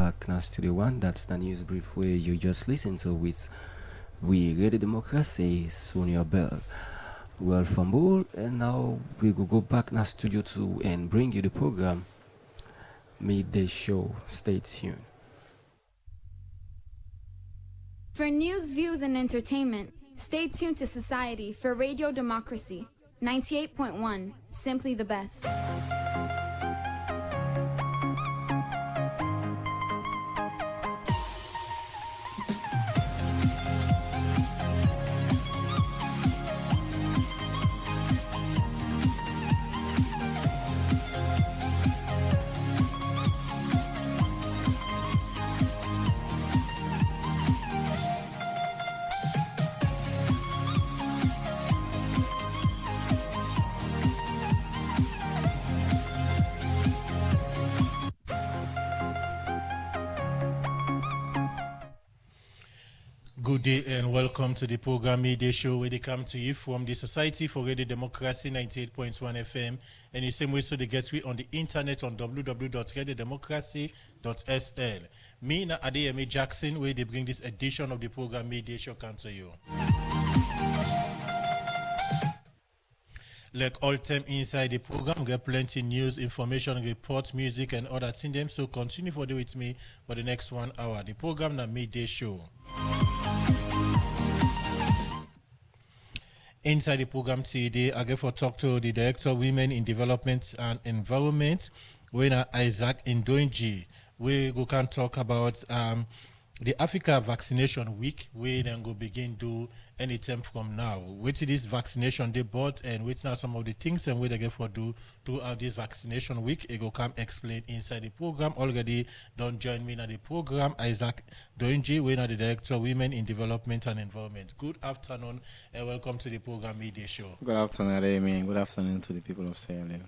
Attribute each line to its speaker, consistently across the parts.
Speaker 1: back now Studio One. That's the news brief where you just listen to with We Radio Democracy, Sonia Bell. Well, from all, and now we will go back now Studio 2 and bring you the program Midday Show. Stay tuned.
Speaker 2: For news, views, and entertainment, stay tuned to Society for Radio Democracy. 98.1, simply the best.
Speaker 3: Good day and welcome to the program Midday Show, where they come to you from the Society for Radio Democracy 98.1 FM, and the same way so they get we on the internet on www.radiodemocracy.sl. Me na Adeyemi Jackson, where they bring this edition of the program Midday Show come to you. Like all time inside the program, we get plenty news, information, reports, music, and other things. So continue for with me for the next 1 hour. The program na Midday Show. Inside the program today, I get for talk to the Director of Women in Development and Environment, Wena Isaac Ndoinji. We go can talk about the Africa Vaccination Week, we then go begin do anytime from now. With this vaccination they bought and with now some of the things and we they get for do throughout this vaccination week, it go come explain inside the program. Already don't join me in the program. Isaac Doinji, we are the Director of Women in Development and Environment. Good afternoon and welcome to the program Midday Show.
Speaker 4: Good afternoon, Amy. Good afternoon to the people of Sierra Leone.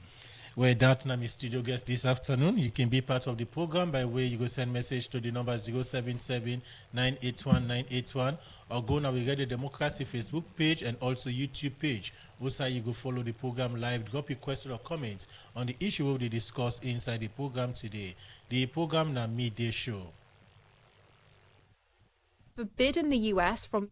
Speaker 3: Where that name is studio guest this afternoon. You can be part of the program by way you go send message to the number 077-981-981 or go now we get the Democracy Facebook page and also YouTube page. Also you go follow the program live, drop your question or comment on the issue we will discuss inside the program today. The program na Midday Show.
Speaker 5: Forbidden the US from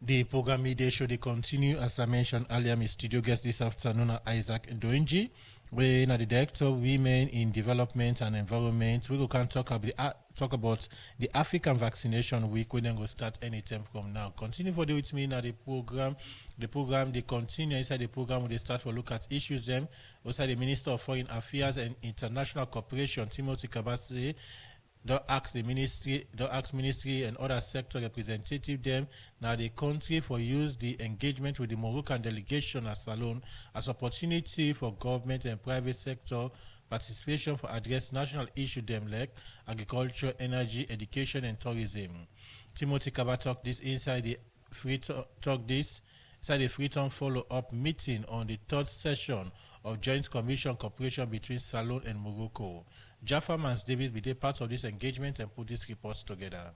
Speaker 3: The program Midday Show, they continue. As I mentioned earlier, my studio guest this afternoon, Isaac Ndoinji. We're the Director of Women in Development and Environment. We can talk about the African Vaccination Week. We then go start anytime from now. Continue for with me now the program. The program, they continue inside the program. They start to look at issues them. Also, the Minister of Foreign Affairs and International Cooperation, Timothy Kabase, don't ask ministry and other sector representative them now the country for use the engagement with the Moroccan delegation at Salon as opportunity for government and private sector participation for address national issue them like agriculture, energy, education, and tourism. Timothy Kaba talk this inside the Freetown follow-up meeting on the third session of Joint Commission Cooperation between Salon and Morocco. Jaffa Mans Davis be part of this engagement and put these reports together.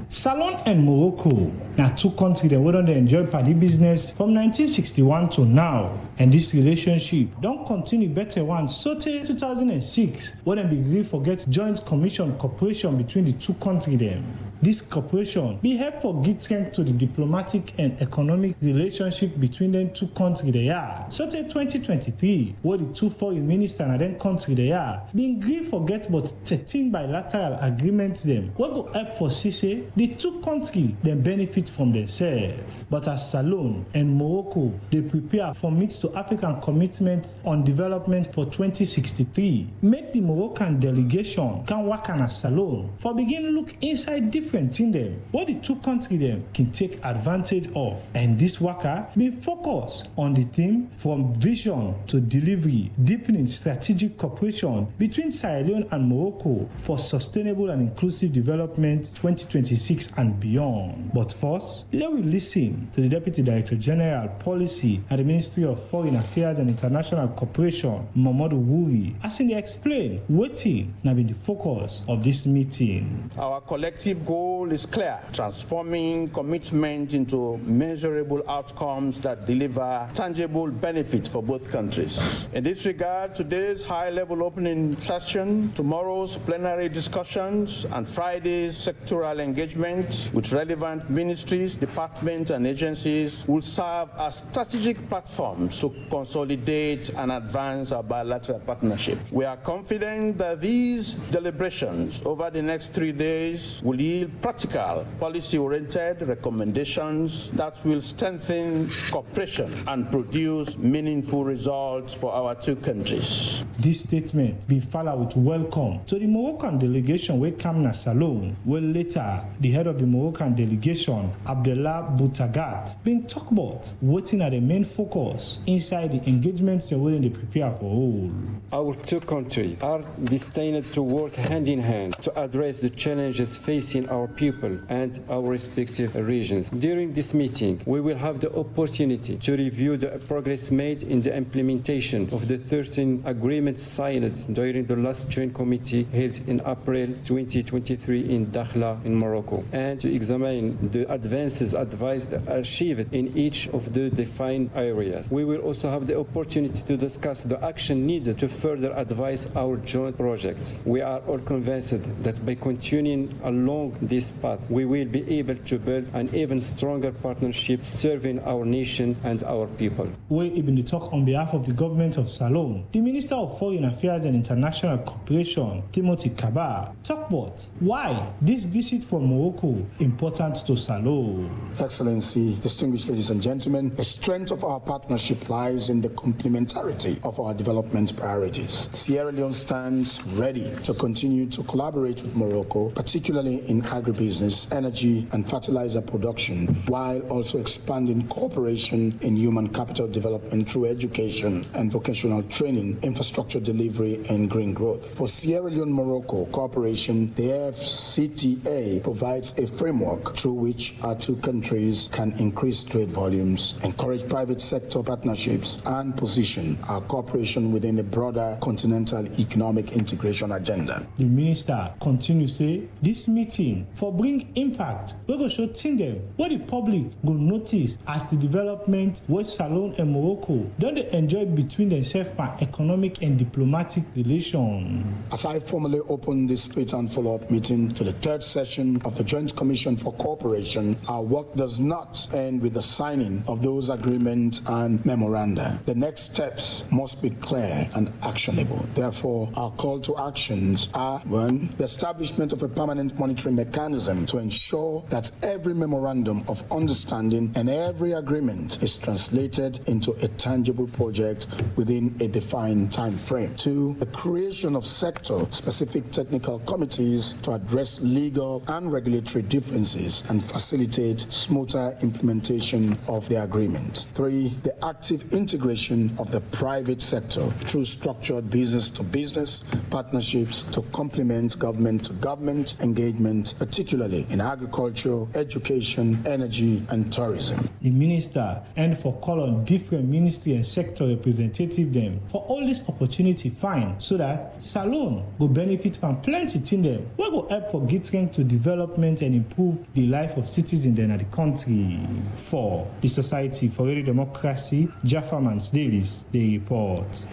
Speaker 6: Salon and Morocco are two countries that wouldn't enjoy party business from 1961 to now, and this relationship don't continue better one so till 2006 when they agree forget Joint Commission Cooperation between the two countries them. This cooperation be help for give strength to the diplomatic and economic relationship between them two countries they are. So till 2023, where the two foreign ministers and then countries they are, being agree forget but 13 bilateral agreements them. What go help for CC, the two countries then benefit from themselves. But as Salon and Morocco, they prepare for meet to African commitments on development for 2063. Make the Moroccan delegation can work on a Salon for begin look inside different in them what the two countries them can take advantage of, and this worker be focused on the theme from vision to delivery, deepening strategic cooperation between Sierra Leone and Morocco for sustainable and inclusive development 2026 and beyond. But first, let me listen to the Deputy Director General Policy at the Ministry of Foreign Affairs and International Cooperation, Mamadou Wuri, as he explain what has been the focus of this meeting.
Speaker 7: Our collective goal goal is clear: transforming commitment into measurable outcomes that deliver tangible benefits for both countries. In this regard, today's high-level opening session, tomorrow's plenary discussions, and Friday's sectoral engagement with relevant ministries, departments, and agencies will serve as strategic platforms to consolidate and advance our bilateral partnership. We are confident that these deliberations over the next 3 days will yield practical, policy-oriented recommendations that will strengthen cooperation and produce meaningful results for our two countries.
Speaker 6: This statement be followed with welcome to the Moroccan delegation wey come na Salone, wey later the head of the Moroccan delegation, Abdellah Boutagat, been talk about wetin are the main focus inside the engagements wey they prepare for all.
Speaker 8: Our two countries are destined to work hand in hand to address the challenges facing our people and our respective regions. During this meeting, we will have the opportunity to review the progress made in the implementation of the 13 agreements signed during the last joint committee held in April 2023 in Dakhla in Morocco, and to examine the advances achieved in each of the defined areas. We will also have the opportunity to discuss the action needed to further advance our joint projects. We are all convinced that by continuing along this path, we will be able to build an even stronger partnership serving our nation and our people.
Speaker 6: We even talk on behalf of the government of Salone. The Minister of Foreign Affairs and International Cooperation, Timothy Kabar, talk about why this visit from Morocco important to Salone.
Speaker 9: Excellency, distinguished ladies and gentlemen, the strength of our partnership lies in the complementarity of our development priorities. Sierra Leone stands ready to continue to collaborate with Morocco, particularly in agribusiness, energy, and fertilizer production, while also expanding cooperation in human capital development through education and vocational training, infrastructure delivery, and green growth. For Sierra Leone-Morocco cooperation, the FCTA provides a framework through which our two countries can increase trade volumes, encourage private sector partnerships, and position our cooperation within a broader continental economic integration agenda.
Speaker 6: The minister continues to say this meeting for bring impact. We go show them what the public will notice as the development where Salone and Morocco don't they enjoy between themselves by economic and diplomatic relations.
Speaker 9: As I formally open this split and follow-up meeting to the third session of the Joint Commission for Cooperation, our work does not end with the signing of those agreements and memoranda. The next steps must be clear and actionable. Therefore, our call to actions are: 1. The establishment of a permanent monitoring mechanism to ensure that every memorandum of understanding and every agreement is translated into a tangible project within a defined time frame. 2. The creation of sector-specific technical committees to address legal and regulatory differences and facilitate smoother implementation of the agreement. 3. The active integration of the private sector through structured business-to-business partnerships to complement government-to-government engagement, particularly in agriculture, education, energy, and tourism.
Speaker 6: The minister and for call on different ministry and sector representative them for all this opportunity fine so that Salone will benefit from plenty in them. We will help for getting to development and improve the life of citizens in the country. For the Society for Radio Democracy, Jaffa Mans Davis, they report.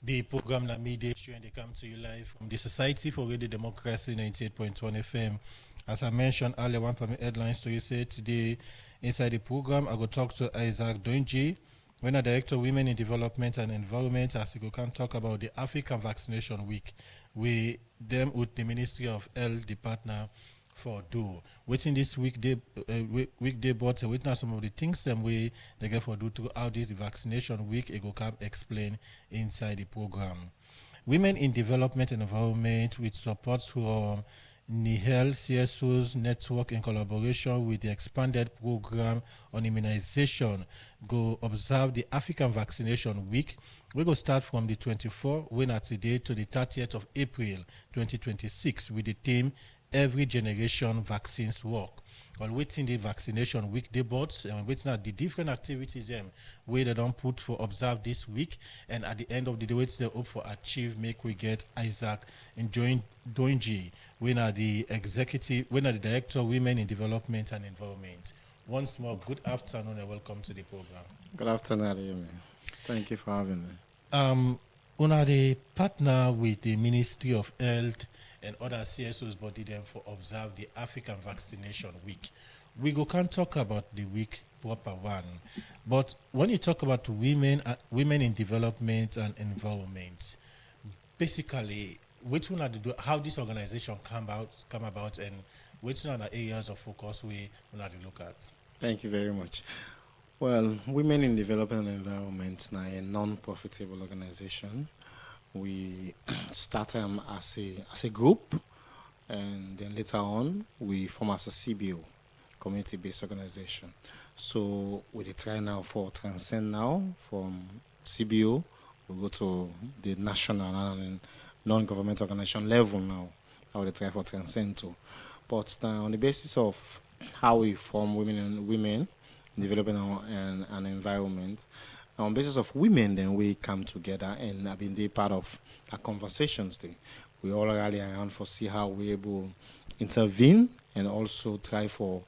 Speaker 3: The program na midday show and they come to you live from the Society for Radio Democracy 98.1 FM. As I mentioned earlier, one permit headlines to you say today inside the program I go talk to Isaac Doinji, when a Director of Women in Development and Environment, as we can talk about the African Vaccination Week with them with the Ministry of Health, the partner for do. Waiting this weekday but witness some of the things them way they get for do throughout this vaccination week. It go come explain inside the program. Women in Development and Environment with support from NIHEL CSO's network in collaboration with the expanded program on immunization go observe the African Vaccination Week. We go start from the 24th when today to the 30th of April 2026 with the theme Every Generation Vaccines Work. or waiting the vaccination week debates and waiting at the different activities where they don't put for observe this week, and at the end of the day waiting they hope for achieve make we get Isaac enjoying Doinji, when are the director of Women in Development and Environment. Once more, good afternoon and welcome to the program.
Speaker 4: Good afternoon, Adeyemi. Thank you for having me.
Speaker 3: Una the partner with the Ministry of Health and other CSOs body them for observe the African Vaccination Week. We can talk about the week proper one, but when you talk about women in development and environment, basically, which one are the how this organization come about, and which are the areas of focus we want to look at?
Speaker 4: Thank you very much. Well, Women in Development and Environment is a non-profitable organization. We started as a group, and then later on we form as a CBO, community-based organization. So we try now for transcend now from CBO, we go to the national and non-government organization level now. How they try for transcend to. But now on the basis of how we form women development and environment. On basis of women, then we come together and have been part of our conversations. We all rally around for see how we're able to intervene and also try for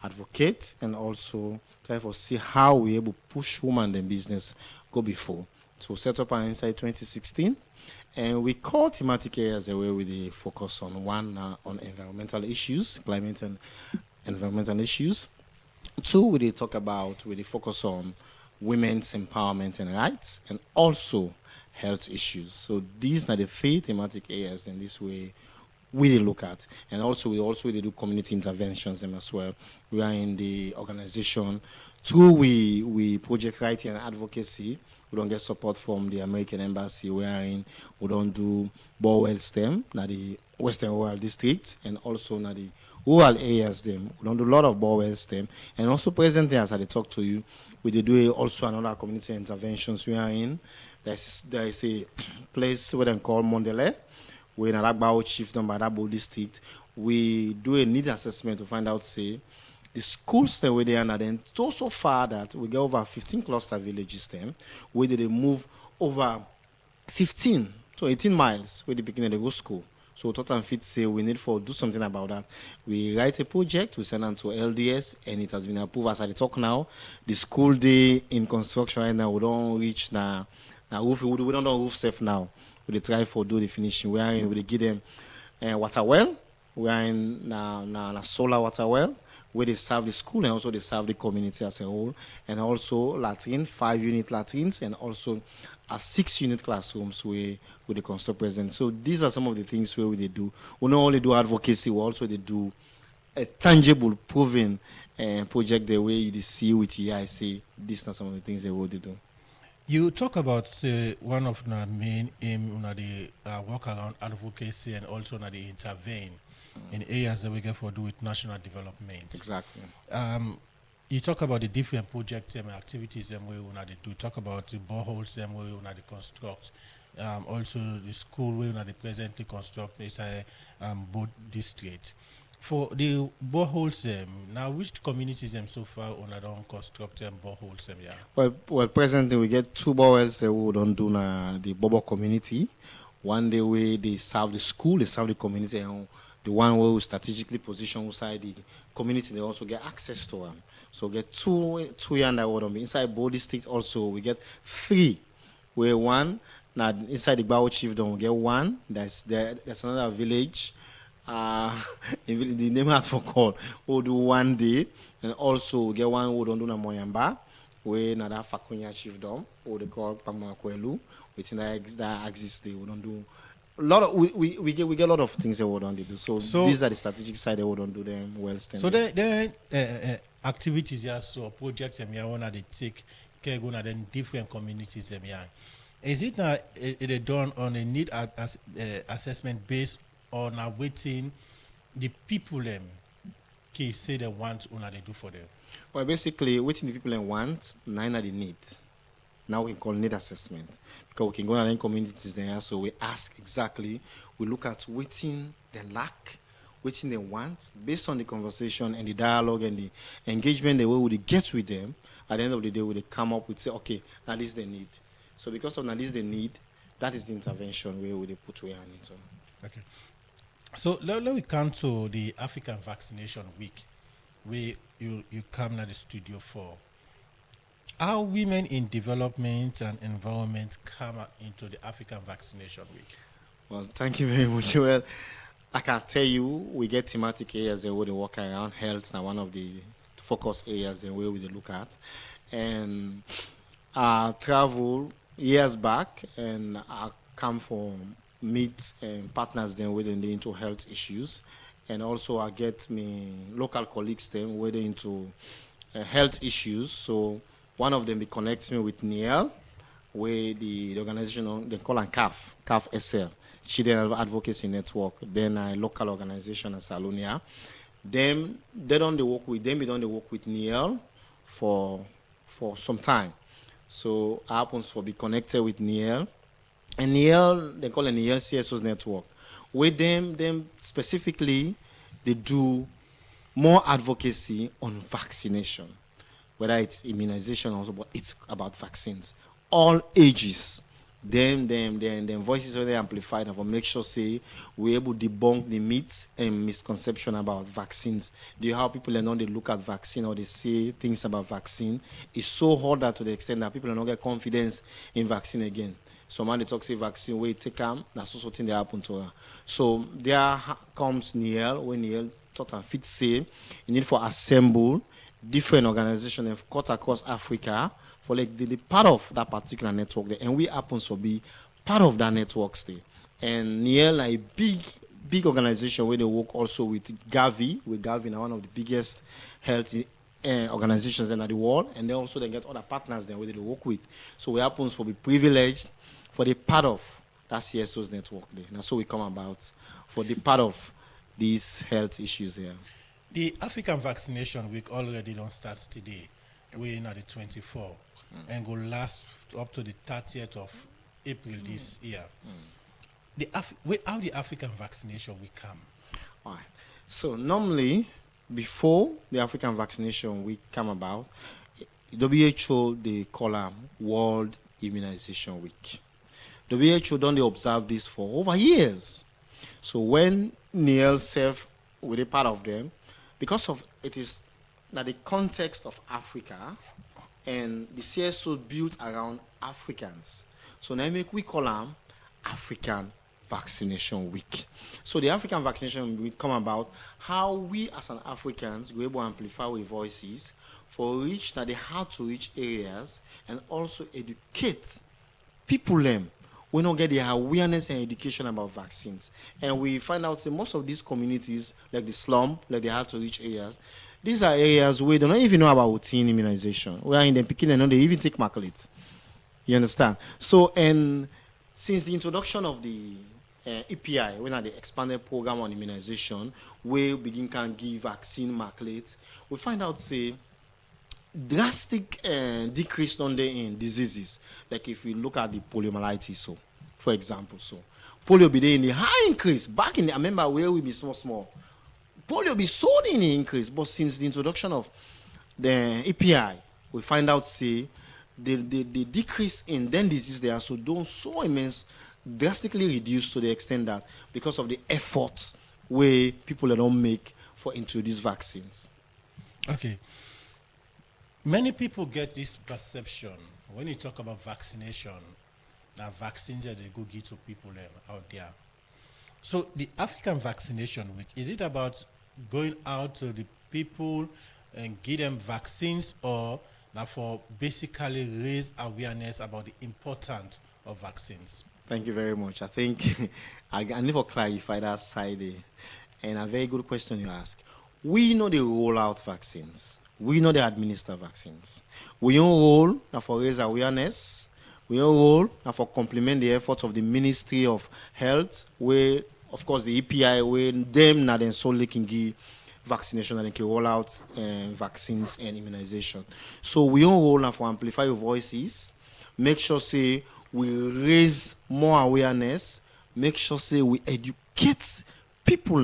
Speaker 4: advocate and also try for see how we're able to push women in business go before. So set up our Insight 2016, and we call thematic areas the way we focus on one on environmental issues, climate and environmental issues. Two, we talk about, we focus on women's empowerment and rights, and also health issues. So these are the three thematic areas in this way we look at. And also we do community interventions as well. We are in the organization. Two, we project writing and advocacy. We don't get support from the American Embassy. We don't do borewell STEM, now the Western Rural District, and also now the rural areas them. We don't do a lot of borewell STEM. And also presently, as I talk to you, we do also another community interventions we are in. There is a place where they call Mondele. We're in Alagbao Chiefdom by Dabo District. We do a need assessment to find out, say, the schools that were there, and then so far that we get over 15 cluster villages them, where they move over 15 to 18 miles where they begin to go school. So Total Fit say we need to do something about that. We write a project, we send them to LDS, and it has been approved as I talk now. The school day in construction right now, we don't reach now roof. We don't know roof safe now. We try for do the finishing. We are in, we give them water well. We are in na solar water well, where they serve the school and also they serve the community as a whole, and also latrine, 5-unit latrines, and also 6-unit classrooms where the construct present. So these are some of the things where we do. We not only do advocacy, we also do a tangible, proven project the way you see with you. I say these are some of the things they will do.
Speaker 3: You talk about one of the main aim the work around advocacy and also the intervene in areas that we get for do with national development.
Speaker 4: Exactly.
Speaker 3: You talk about the different projects and activities and where they do. Talk about the boreholes and where they construct. Also the school where they presently construct is both district. For the boreholes, now which communities so far don't construct boreholes? Yeah.
Speaker 4: Well, presently we get 2 boreholes that we don't do na the Bobo community. One day where they serve the school, they serve the community, and the one where we strategically position inside the community, they also get access to them. So get 2 yanda would inside Bo district. Also we get 3, where one now inside the Bao Chiefdom we get 1. There's another village. The name I forgot. We'll do 1 day, and also we get 1 we don't do na Moyamba, where another Fakunya Chiefdom, or they call Pamakwelu, which that exists there. We don't do a lot of we get a lot of things that we don't do. So these are the strategic side that we don't do them well.
Speaker 3: So then activities here, so projects them here, they take care of then different communities them here. Is it now it done on a need assessment based on waiting the people them can say they want they do for them?
Speaker 4: Well, basically, waiting the people them want, 9 are the need. Now we call need assessment. Because we can go in communities there, so we ask exactly, we look at waiting the lack, which they want, based on the conversation and the dialogue and the engagement the way we get with them, at the end of the day, we come up with say, okay, now this is the need. So because of now this is the need, that is the intervention where we put we hand into.
Speaker 3: Okay. So let me come to the African Vaccination Week, where you come to the studio for. How women in development and environment come into the African Vaccination Week?
Speaker 4: Well, thank you very much. Well, I can tell you, we get thematic areas that we work around. Health now one of the focus areas that we look at. And I travel years back and I come for meet partners then whether they into health issues. And also I get me local colleagues then whether into health issues. So one of them connects me with Niel, where the organization they call them CAF SL, Children Advocacy Network. Then a local organization in Salonia. Them they don't work with them. We don't work with Niel for some time. So I happens to be connected with Niel, and Niel they call it Niel CSO's network. With them specifically, they do more advocacy on vaccination. Whether it's immunization also, but it's about vaccines. All ages, them voices are amplified and for make sure say we're able to debunk the myths and misconception about vaccines. Do you how people are not they look at vaccine or they say things about vaccine? It's so harder to the extent that people are not get confidence in vaccine again. So man they talk say vaccine where it take them, that's also thing that happen to her. So there comes Niel, when Niel thought and fit say you need for assemble different organizations have cut across Africa for like the part of that particular network there, and we happen to be part of that network still. And Niel a big organization where they work also with Gavi. With Gavi now one of the biggest health organizations in the world, and then also they get other partners there where they work with. So we happen to be privileged for the part of that CSO's network there. And so we come about for the part of these health issues here.
Speaker 3: The African Vaccination Week already don't start today. We're in at the 24th and go last up to the 30th of April this year. How the African Vaccination Week come?
Speaker 4: All right. So normally, before the African Vaccination Week come about, WHO they call them World Immunization Week. WHO don't they observe this for over years. So when Niel self with a part of them, because of it is now the context of Africa and the CSO built around Africans. So now we call them African Vaccination Week. So the African Vaccination Week come about how we as an Africans were able to amplify our voices for reach that they had to reach areas and also educate people them. We don't get the awareness and education about vaccines. And we find out that most of these communities, like the slum, like the hard to reach areas, these are areas where they don't even know about routine immunization. We are in the beginning and they even take Macalit. You understand? So, and since the introduction of the EPI, when the expanded program on immunization, where we can give vaccine Macalit, we find out, say, drastic decrease on the in diseases. Like if we look at the poliomyelitis, so for example, so polio be there in the high increase. Back in the, I remember where we be small. Polio be so in the increase, but since the introduction of the API, we find out say the decrease in then disease they are so immense, drastically reduced to the extent that because of the efforts where people don't make for introduce vaccines.
Speaker 3: Okay. Many people get this perception when you talk about vaccination, that vaccines that they go give to people out there. So the African Vaccination Week, is it about going out to the people and give them vaccines, or now for basically raise awareness about the importance of vaccines?
Speaker 4: Thank you very much. I think I need to clarify that side there. And a very good question you ask. We know they roll out vaccines. We know they administer vaccines. We don't roll now for raise awareness. We don't roll now for complement the efforts of the Ministry of Health, where, of course, the EPI, where them now then solely can give vaccination and they can roll out vaccines and immunization. So we don't roll now for amplify your voices, make sure, say, we raise more awareness, make sure, say, we educate people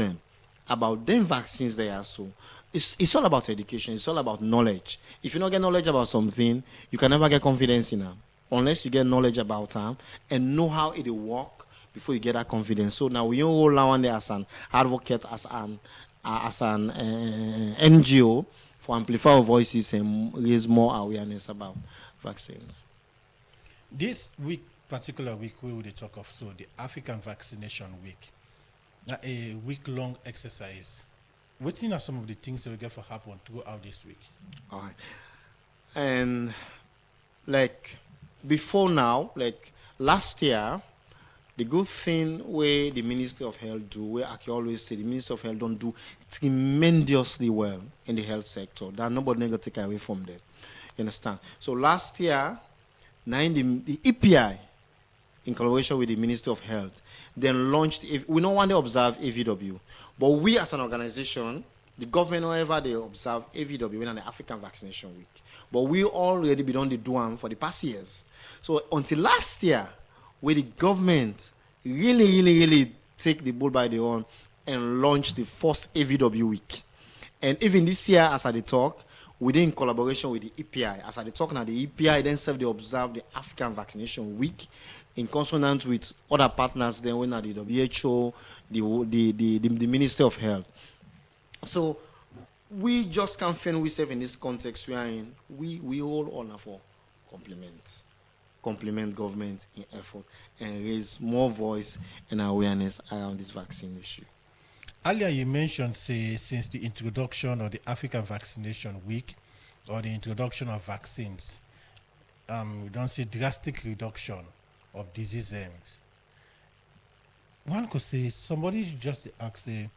Speaker 4: about them vaccines there. So it's all about education. It's all about knowledge. If you don't get knowledge about something, you can never get confidence in them unless you get knowledge about them and know how it will work before you get that confidence. So now we don't hold on there as an advocate, as an NGO for amplify our voices and raise more awareness about vaccines.
Speaker 3: This week, particular week, we will talk of so the African Vaccination Week, a week-long exercise. What are some of the things that we get for happen throughout this week?
Speaker 4: All right, and like before now, like last year, the good thing where the Ministry of Health do, where I can always say the Ministry of Health don't do tremendously well in the health sector. That nobody never take away from them. You understand? So last year, now the EPI, in collaboration with the Ministry of Health, then launched, we don't want to observe AVW, but we as an organization, the government, however, they observe AVW in the African Vaccination Week. But we already been on the doing for the past years. So until last year, where the government really take the bull by the horn and launch the first AVW week. And even this year, as I talk, within collaboration with the EPI, as I talk now, the EPI then they observe the African Vaccination Week in consonance with other partners then when at the WHO, the Ministry of Health. So we just can't find ourselves in this context we are in. We all honor for complement government in effort and raise more voice and awareness around this vaccine issue.
Speaker 3: Earlier you mentioned, say, since the introduction of the African Vaccination Week or the introduction of vaccines, we don't see drastic reduction of diseases. One could say, somebody just ask, say,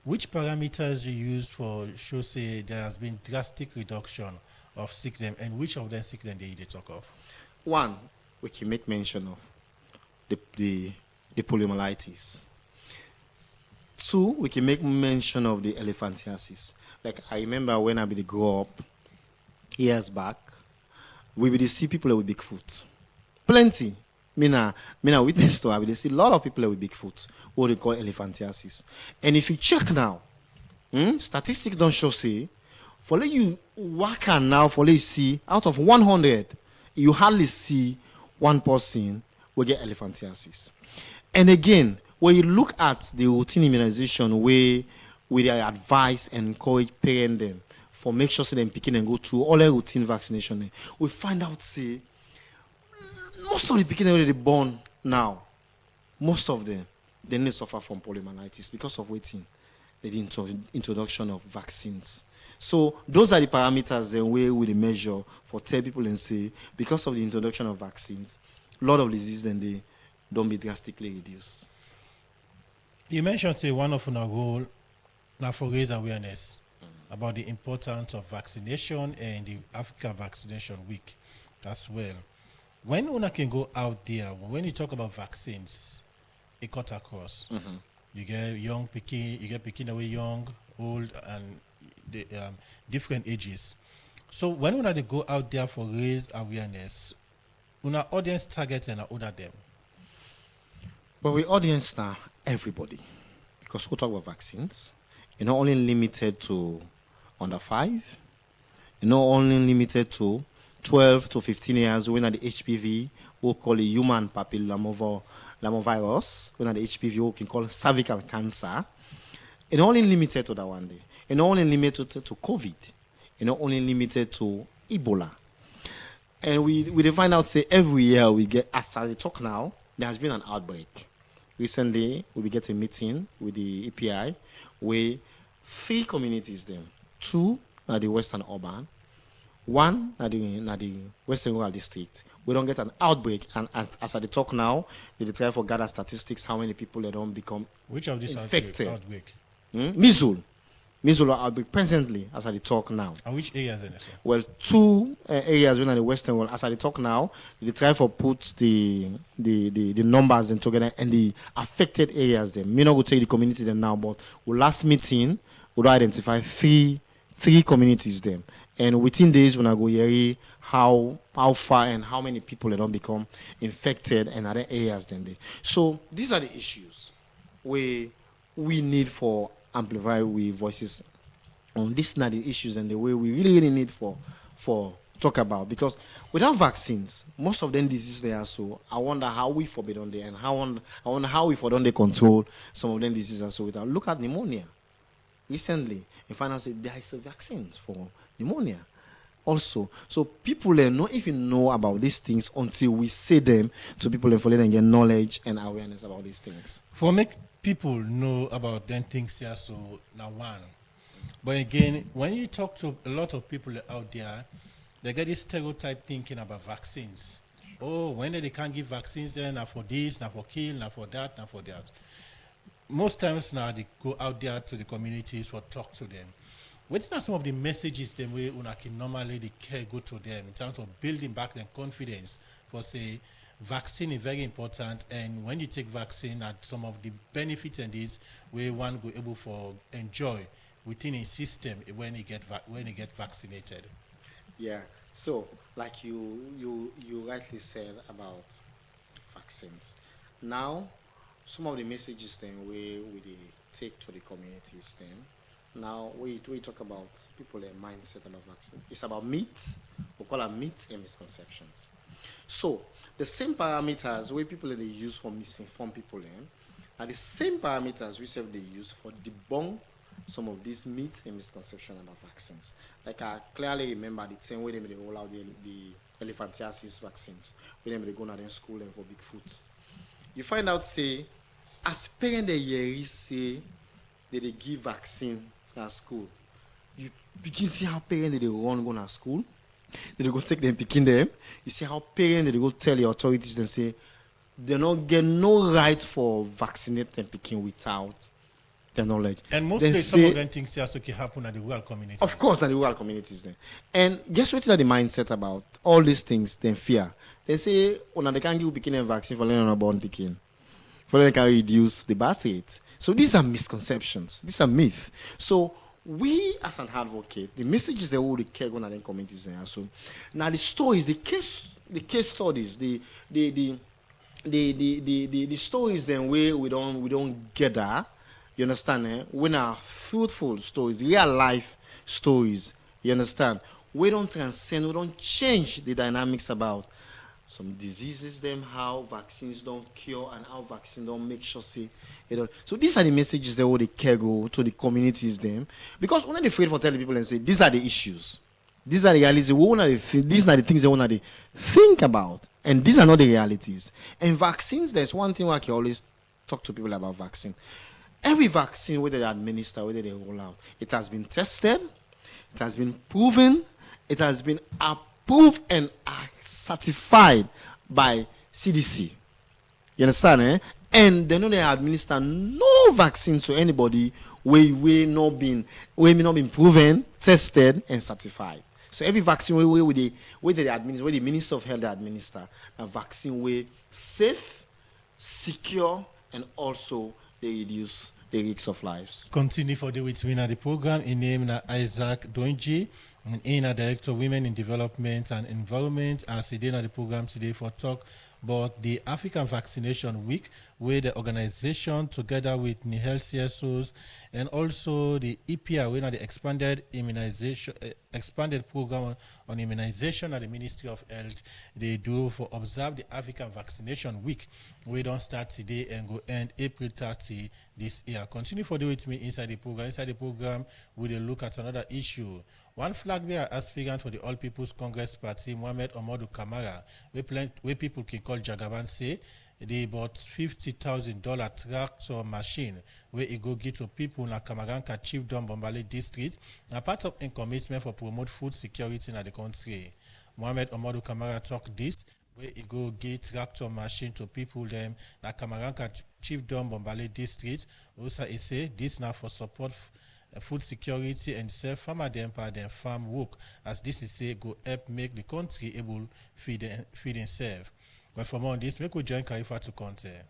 Speaker 3: which parameters you use for show, say, there has been drastic reduction of sickness, and which of them sickness they talk of?
Speaker 4: One, we can make mention of the poliomyelitis. Two, we can make mention of the elephantiasis. Like I remember when I grew up years back, we would see people with big foot. Plenty. Me witness to, I will see a lot of people with big foot, what they call elephantiasis. And if you check now, statistics don't show, say, for let you work on now, for let you see, out of 100, you hardly see one person will get elephantiasis. And again, when you look at the routine immunization where they advise and encourage parents them for make sure so them picking and go to all their routine vaccination, we find out, say, most of the picking that they born now, most of them, they need to suffer from poliomyelitis because of waiting the introduction of vaccines. So those are the parameters then where we measure for tell people and say, because of the introduction of vaccines, a lot of diseases then they don't be drastically reduced.
Speaker 3: You mentioned, say, one of our goal now for raise awareness about the importance of vaccination and the African Vaccination Week as well. When una can go out there, when you talk about vaccines, it cut across. Mm-hmm. You get young picking, you get picking away young, old, and the, different ages. So when una they go out there for raise awareness, una audience target and order them.
Speaker 4: But we audience now everybody, because we talk about vaccines. You're not only limited to under 5, you're not only limited to 12 to 15 years when at the HPV, we call it human papillomavirus, when at the HPV, we can call it cervical cancer. It's not only limited to that one day. It's not only limited to COVID. It's not only limited to Ebola. And we find out, say, every year we get, as I talk now, there has been an outbreak. Recently, we get a meeting with the EPI where 3 communities then, 2 are the Western Urban, 1 are the Western Rural District. We don't get an outbreak, and as I talk now, they try for gather statistics how many people they don't become
Speaker 3: Which of these
Speaker 4: infected.
Speaker 3: Outbreak?
Speaker 4: Measles outbreak presently as I talk now.
Speaker 3: And which areas in it?
Speaker 4: Well, 2 areas in the Western world as I talk now. They try for put the numbers in together and the affected areas. Them. Me not go take the community them now, but we last meeting we identify three communities them. And within days, when I go here, how far and how many people they don't become infected and other areas then they. So these are the issues we need for amplify we voices on these are the issues and the way we really need for talk about, because without vaccines, most of them diseases they are. So I wonder how we forbid on there, and I wonder how we for they control some of them diseases. So without look at pneumonia. Recently, you find out that there is a vaccine for pneumonia also. So people not even know about these things until we say them to people for them get knowledge and awareness about these things.
Speaker 3: For make people know about them things here, so now one. But again, when you talk to a lot of people out there, they get this stereotype thinking about vaccines. Oh, when they can't give vaccines, then now for this, now for kill, now for that, now for that. Most times now they go out there to the communities for talk to them. What are some of the messages them way una can normally the care go to them in terms of building back their confidence for say vaccine is very important, and when you take vaccine that some of the benefits and these where one go able for enjoy within a system when you get vaccinated.
Speaker 4: Yeah. So like you rightly said about vaccines. Now some of the messages then we take to the communities then. Now we talk about people their mindset about vaccine. It's about myths. We call them myths and misconceptions. So the same parameters where people they use for misinform people are the same parameters we say they use for debunk some of these myths and misconceptions about vaccines. Like I clearly remember the time where they roll out the elephantiasis vaccines, when they go to school and for Bigfoot. You find out say as parents they hear say that they give vaccine at school, you begin see how parents they run go to school, they go take them picking them. You see how parents they go tell the authorities and say they don't get no right for vaccinate them picking without their knowledge.
Speaker 3: And mostly some of them things also can happen at the rural communities.
Speaker 4: Of course, at the rural communities then. And guess what is the mindset about all these things? Then fear. They say, oh, now they can't give picking a vaccine for learning born picking. For they can reduce the birth rate. So these are misconceptions. These are myths. So we as an advocate, the messages that we care on the communities there. So now the stories, the case studies, the stories then where we don't gather. You understand? When are truthful stories, real life stories. You understand? We don't transcend, we don't change the dynamics about some diseases, them how vaccines don't cure and how vaccines don't make sure say So these are the messages that they care go to the communities them, because we're not afraid for telling people and say these are the issues, these are the realities. These are the things they want to think about, and these are not the realities. And vaccines, there's one thing I can always talk to people about vaccine. Every vaccine, whether they administer, whether they roll out, it has been tested, it has been proven, it has been approved and certified by CDC. You understand? And they know they administer no vaccine to anybody where may not been proven, tested, and certified. So every vaccine where they administer, where the Minister of Health administer, a vaccine where safe, secure, and also they reduce the risks of lives.
Speaker 3: Continue for the with me the program. In name Isaac Doinji, and in Director of Women in Development and Environment. As he did the program today for talk about the African Vaccination Week, where the organization together with Nihel CSOs and also the EPR, where the expanded program on immunization at the Ministry of Health, they do for observe the African Vaccination Week. We don't start today and go end April 30 this year. Continue for the with me inside the program. Inside the program, we'll look at another issue. One flag bearer aspirant for the All People's Congress Party, Mohamed Omodu Kamara, where people can call Jagaban, say they bought $50,000 tractor machine where it go get to people in Kamaranka Chiefdom Bombale district, a part of a commitment for promote food security in the country. Mohamed Omodu Kamara talk this where it go get tractor machine to people them na Kamaranka Chiefdom Bombale district. Also, he say this now for support food security and self farmer them farm work, as this is say go help make the country able feed themselves. But for more on this, make we join Karifa to contact.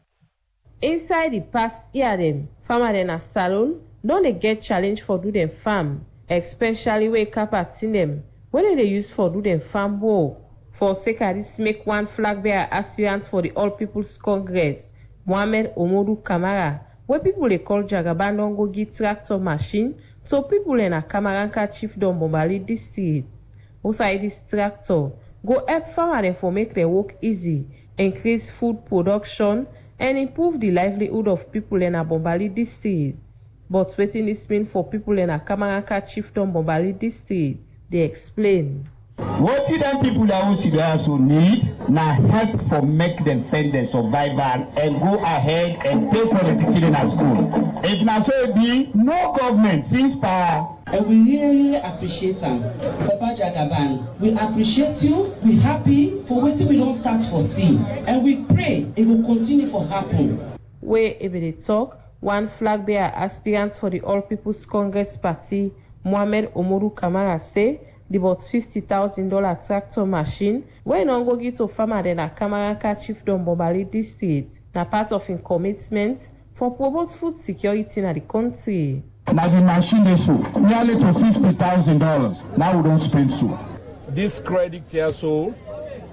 Speaker 10: Inside the past year, them farmer then a salon don't they get challenge for do them farm, especially where carpets in them when they use for do them farm work. For sake of this, make one flag bearer aspirant for the All People's Congress, Mohamed Omodu Kamara, where people they call Jagaban don't go get tractor machine to people in a Kamaranka chiefdom Bombali district. Also, this tractor go help farmers for make their work easy, increase food production, and improve the livelihood of people in a Bombali district. But waiting this mean for people in a Kamaranka chiefdom Bombali district, they explain.
Speaker 11: What them people that also need now help for make them fend their survival and go ahead and pay for the children at school. If now so it be no government since power.
Speaker 12: And we really appreciate them. Papa Jagaban, we appreciate you. We happy for waiting we don't start for see. And we pray it will continue for happen.
Speaker 10: Where if they talk, one flag bearer aspirant for the All People's Congress Party, Mohamed Omoru Kamara say the about $50,000 tractor machine where non go get to farmer than a Kamaranka chiefdom Bombali district, na part of in commitment for promote food security in the country.
Speaker 11: Now the machine they so nearly to $50,000. Now we don't spend so.
Speaker 13: This credit here so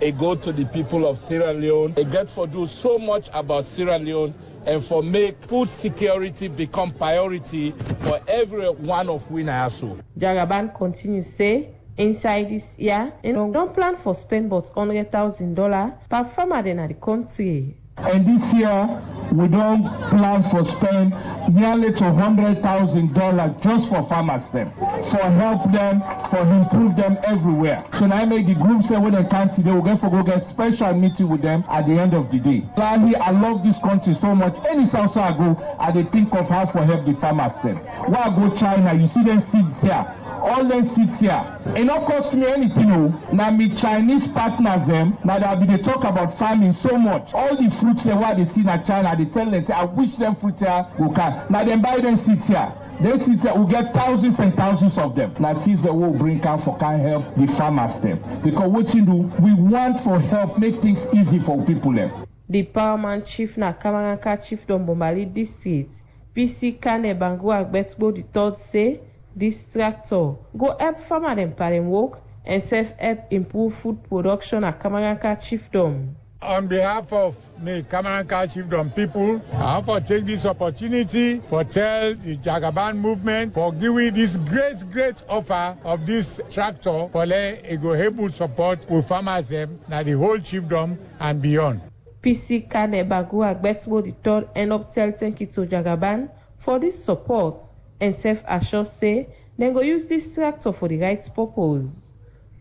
Speaker 13: it go to the people of Sierra Leone. They get for do so much about Sierra Leone and for make food security become priority for every one of we now so.
Speaker 10: Jagaban continues say inside this year, don't plan for spend about $100,000 per farmer in the country.
Speaker 11: And this year, we don't plan for spend nearly to $100,000 just for farmers them, for help them, for improve them everywhere. So now I make the group say when they come today, we'll get special meeting with them at the end of the day. Lastly, I love this country so much. Any South I go, I they think of how for help the farmers them. When I go China, you see them seeds here. All them seats here. It not cost me anything. Now me Chinese partners them. Now they talk about farming so much. All the fruits they what they see in China, they tell them say, I wish them fruit here will come. Now they buy them seats here. Them seats here will get thousands and thousands of them. Now seeds they will bring out for can help the farmers them. Because what you do, we want for help, make things easy for people them.
Speaker 10: The Powerman Chief na Kamaranka Chiefdom Bombali District, PC Kane Bangu Agbetbo the third say this tractor go help farmer them parent work and self-help improve food production at Kamaranka Chiefdom.
Speaker 14: On behalf of me, Kamaranka Chiefdom people, I have to take this opportunity for tell the Jagaban movement for giving this great offer of this tractor for it go able support with farmers them now the whole chiefdom and beyond.
Speaker 10: PC Kane Bangu Agbetbo the third end up tell thank you to Jagaban for this support and self-assure say they go use this tractor for the right purpose.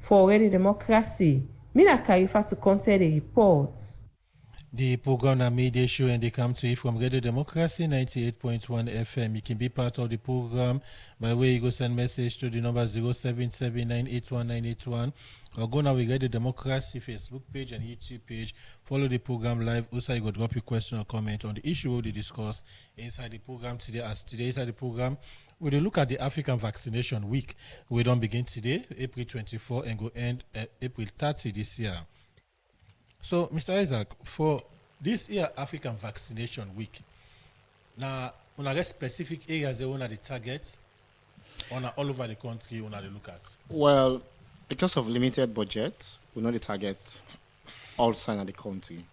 Speaker 10: For Radio Democracy, Mina Karifa to counter the report.
Speaker 3: The program and media show and they come to you from Radio Democracy 98.1 FM. You can be part of the program by way you go send message to the number 077981981 or go now with Radio Democracy Facebook page and YouTube page. Follow the program live. Also, you go drop your question or comment on the issue we discuss inside the program today. As today inside the program, we will look at the African Vaccination Week. We don't begin today, April 24, and go end April 30 this year. So, Mr. Isaac, for this year African Vaccination Week, now, on a specific areas they want the target, on all over the country, on the look at.
Speaker 4: Well, because of limited budget, we know the target all sides of the country.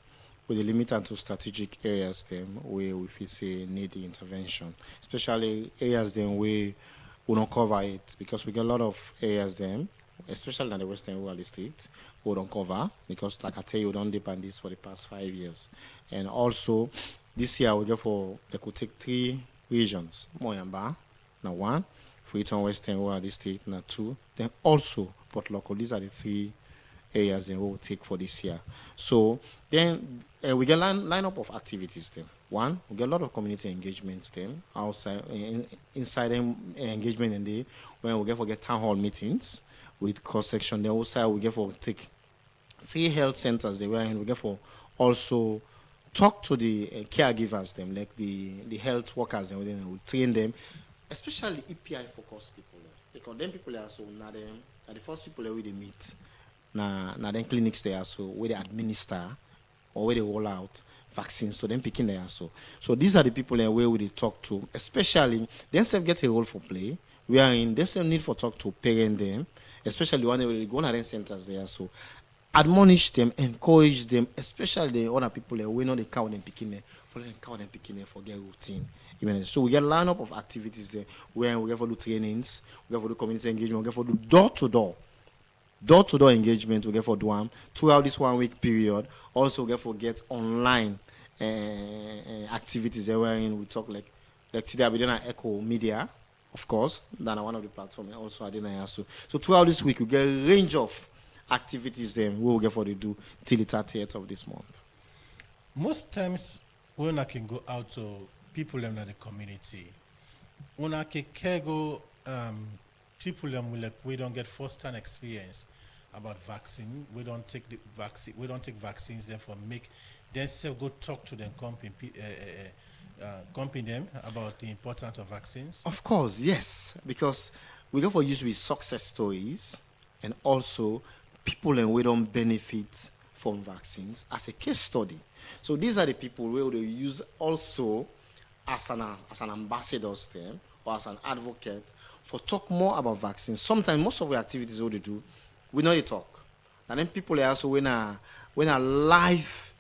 Speaker 4: We limit to strategic areas them where we feel say need the intervention, especially areas them where we don't cover it because we get a lot of areas them, especially in the Western Rural District, we don't cover because like I tell you, we don't depend this for the past 5 years. And also this year we go for they could take 3 regions, Moyamba, now 1, Freetown Western Rural District, now 2, then also Port Local. These are the 3 areas that we will take for this year. So then we get lineup of activities then. 1, we get a lot of community engagements then outside inside engagement in the when we get town hall meetings with cross section. Then also we get for take 3 health centers they were in. We get for also talk to the caregivers them like the health workers and we train them, especially EPI focused people because them people are so now them are the first people that we meet. Now then clinics there so where they administer or where they roll out vaccines to them picking there so these are the people where we talk to, especially they self get a role for play. We are in they still need for talk to parent them, especially when they go to centers there so admonish them, encourage them, especially the other people that we know they count them picking there, for them count them picking there for their routine. So we get a lineup of activities there where we get for do trainings, we get for do community engagement, we get for do door-to-door engagement, we get for do one throughout this 1 week period. Also we get for get online activities there wherein we talk like today we did an Echo Media, of course, than one of the platforms. Also I didn't also. So throughout this week we get a range of activities then we will get for to do till the 30th of this month.
Speaker 3: Most times when I can go out to people in the community, when I can go people we don't get first-hand experience about vaccine. We don't take the vaccine. We don't take vaccines. Therefore, make themselves go talk to them, company them about the importance of vaccines.
Speaker 4: Of course, yes, because we go for use with success stories and also people and we don't benefit from vaccines as a case study. So these are the people where they use also as an ambassador's term or as an advocate for talk more about vaccines. Sometimes most of the activities what they do, we know they talk. And then people are also when a life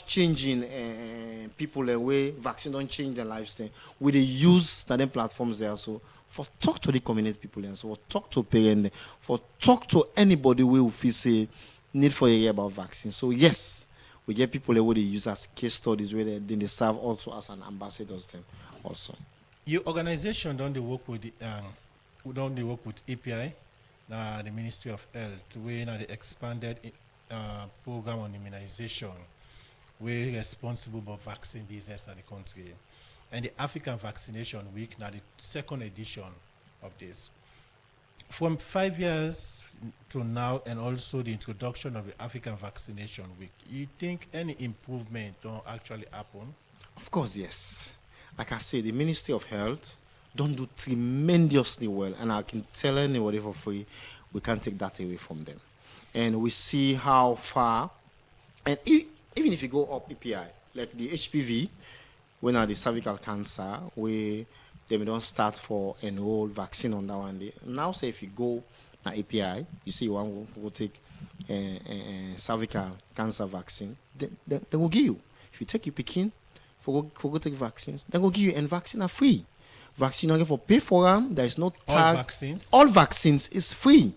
Speaker 4: changing people the way vaccine don't change their lifestyle. We they use that platforms there also for talk to the community people there, so for talk to parents, for talk to anybody who feel say need for a hear about vaccine. So yes, we get people that they use as case studies where they serve also as an ambassadors them also.
Speaker 3: Your organization don't they work with API, the Ministry of Health, where they expanded program on immunization. We're responsible for vaccine business in the country. And the African Vaccination Week, now the second edition of this. From 5 years to now, and also the introduction of the African Vaccination Week, you think any improvement don't actually happen?
Speaker 4: Of course, yes. Like I say, the Ministry of Health don't do tremendously well, and I can tell anybody for free, we can't take that away from them. And we see how far, and even if you go up EPI, like the HPV, when are the cervical cancer, where they don't start for enroll vaccine on that one day. Now, say if you go at API, you see you want to go take cervical cancer vaccine, they will give you. If you take your Pekin for go take vaccines, they will give you, and vaccine are free. Vaccine you don't get for pay for them. There is no tag.
Speaker 3: All vaccines?
Speaker 4: All vaccines is free.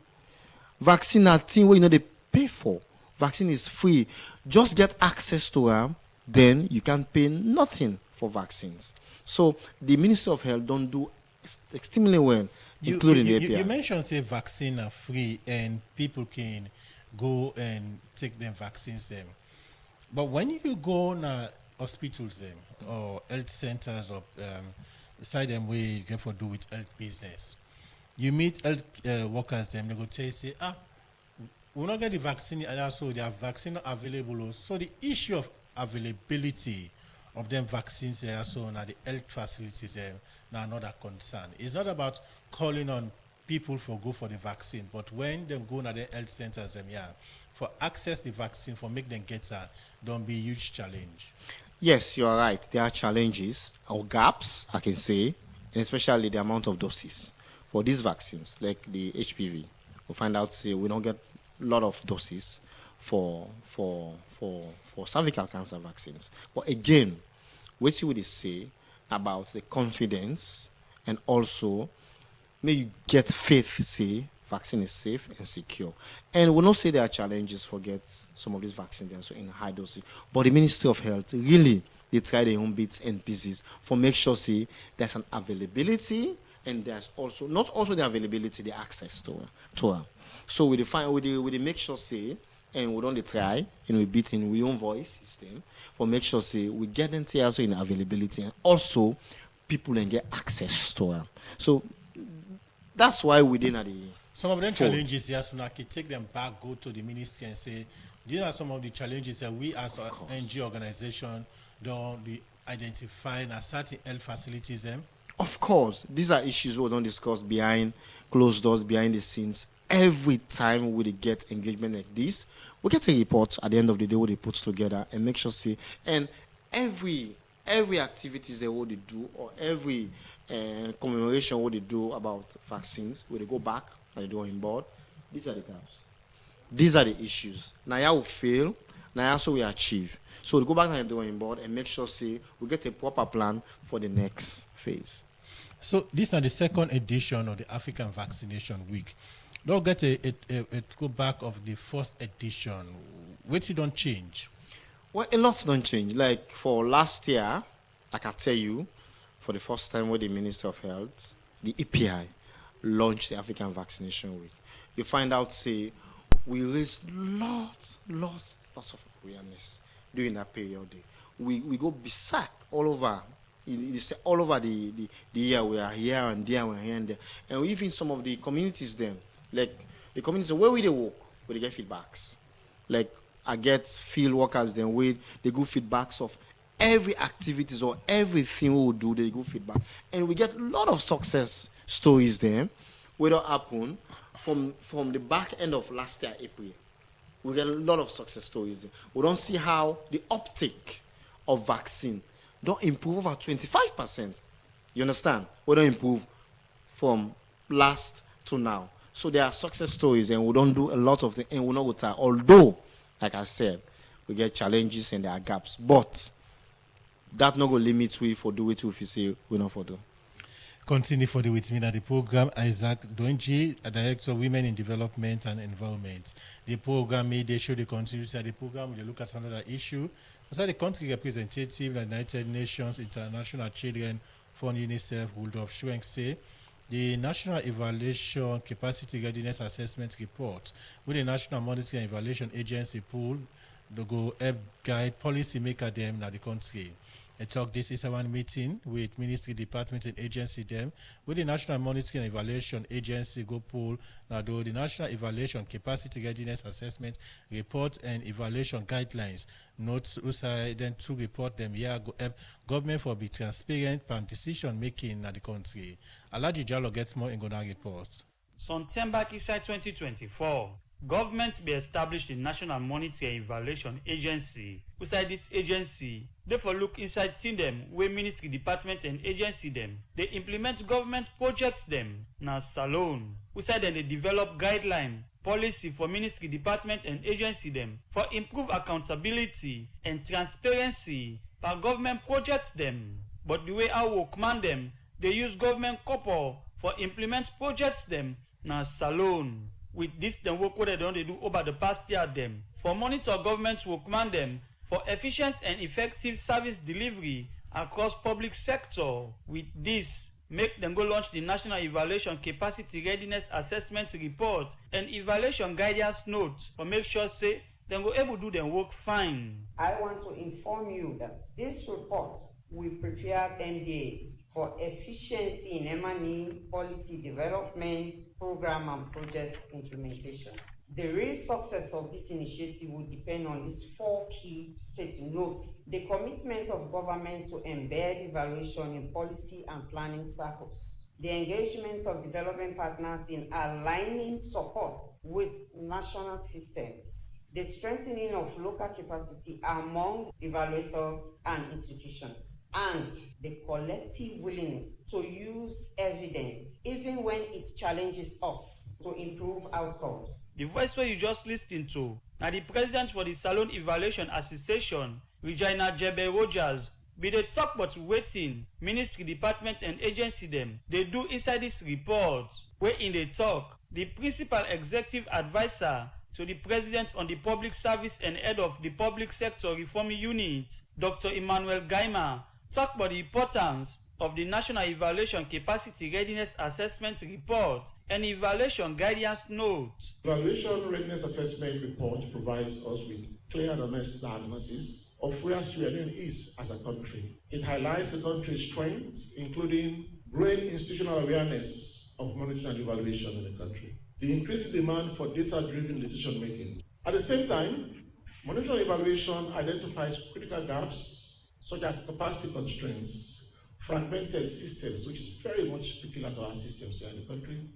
Speaker 4: Vaccine are thing where they pay for. Vaccine is free. Just get access to them, then you can pay nothing for vaccines. So the Ministry of Health don't do extremely well, including the API.
Speaker 3: You mentioned say vaccine are free and people can go and take them vaccines them. But when you go to hospitals them or health centers or beside them where you get for do with health business, you meet health workers them, they go tell you say, we not get the vaccine and also they have vaccine available. So the issue of availability of them vaccines there also now the health facilities there now another concern. It's not about calling on people for go for the vaccine, but when they go to the health centers them for access the vaccine for make them get don't be a huge challenge.
Speaker 4: Yes, you are right. There are challenges or gaps, I can say, and especially the amount of doses for these vaccines, like the HPV. We find out say we don't get a lot of doses for cervical cancer vaccines. But again, what you would say about the confidence and also may you get faith, say vaccine is safe and secure. And we not say there are challenges for get some of these vaccines also in high doses. But the Ministry of Health really they try their own bits and pieces for make sure say there's an availability and there's also not also the availability, the access to her. So we define we make sure say and we don't try and we beat in we own voice system for make sure say we get them also in availability and also people can get access to her. So that's why we didn't have the
Speaker 3: some of them challenges, yes, we can take them back, go to the ministry and say, these are some of the challenges that we as an NGO organization don't identify in certain health facilities.
Speaker 4: Of course, these are issues we don't discuss behind closed doors, behind the scenes. Every time we get engagement like this, we get a report at the end of the day what they put together and make sure see and every activities they what they do or every commemoration what they do about vaccines, where they go back and they do on board. These are the gaps. These are the issues. Now we fail, now also we achieve. So we go back to the drawing board and make sure, say, we get a proper plan for the next phase.
Speaker 3: So this is the second edition of the African Vaccination Week. Don't get a go back of the first edition. What you don't change?
Speaker 4: Well, a lot don't change. Like for last year, I can tell you, for the first time with the Minister of Health, the EPI launched the African Vaccination Week. You find out, say, we raised lots of awareness during that period. We go berserk all over. All over the year. We are here and there, we are here and there. And even some of the communities then, like the communities where we they work, where they get feedbacks. Like I get field workers then where they go feedbacks of every activities or everything we will do, they go feedback. And we get a lot of success stories there, where that happen from the back end of last year, April. We get a lot of success stories there. We don't see how the uptake of vaccine don't improve over 25%. You understand? We don't improve from last to now. So there are success stories, and we don't do a lot of things, and we're not going to. Although, like I said, we get challenges and there are gaps, but that not going to limit we for do it if you say we're not for do.
Speaker 3: Continue for the with me at the program. Isaac Doinji, Director of Women in Development and Environment. The program they show the continuity of the program. We look at another issue. Also, the country representative of the United Nations International Children Fund UNICEF, Rudolf Schwenk, say the National Evaluation Capacity Readiness Assessment Report with the National Monitoring and Evaluation Agency pool to go help guide policy maker them in the country. I talk this is one meeting with Ministry Department and Agency them with the National Monitoring and Evaluation Agency go pool now do the National Evaluation Capacity Readiness Assessment Report and Evaluation Guidelines. Notes also then to report them here go help government for be transparent and decision making in the country. Alaji Jallo gets more in Gona report.
Speaker 15: Sometime back inside 2024. Government be established the National Monitoring and Evaluation Agency. Beside this agency, therefore look inside team them where Ministry Department and Agency them. They implement government projects them. Now Salon. Beside them they develop guideline, policy for Ministry Department and Agency them for improve accountability and transparency for government projects them. But the way our workman them, they use government couple for implement projects them. Now Salon. With this, the work what they do over the past year them for monitor government's workman them for efficient and effective service delivery across public sector. With this, make them go launch the National Evaluation Capacity Readiness Assessment Report and Evaluation Guidance Note for make sure say them go able to do their work fine.
Speaker 16: I want to inform you that this report will prepare MDAs for efficiency in M&E policy development, program and project implementations. The real success of this initiative will depend on these 4 key notes. The commitment of government to embed evaluation in policy and planning circles. The engagement of development partners in aligning support with national systems. The strengthening of local capacity among evaluators and institutions. And the collective willingness to use evidence, even when it challenges us, to improve outcomes.
Speaker 15: The voice where you just listened to, now the president for the Salon Evaluation Association, Regina Jebe Rogers, be the talk but waiting, Ministry Department and Agency them, they do inside this report, where in the talk, the principal executive advisor to the President on the Public Service and head of the Public Sector Reform Unit, Dr. Emmanuel Gaima, talk about the importance of the National Evaluation Capacity Readiness Assessment Report and Evaluation Guidance Note.
Speaker 17: Evaluation Readiness Assessment Report provides us with clear and honest diagnosis of where Sierra Leone is as a country. It highlights the country's strengths, including growing institutional awareness of monitoring and evaluation in the country, the increasing demand for data-driven decision-making. At the same time, monitoring and evaluation identifies critical gaps such as capacity constraints, fragmented systems, which is very much peculiar to our systems here in the country,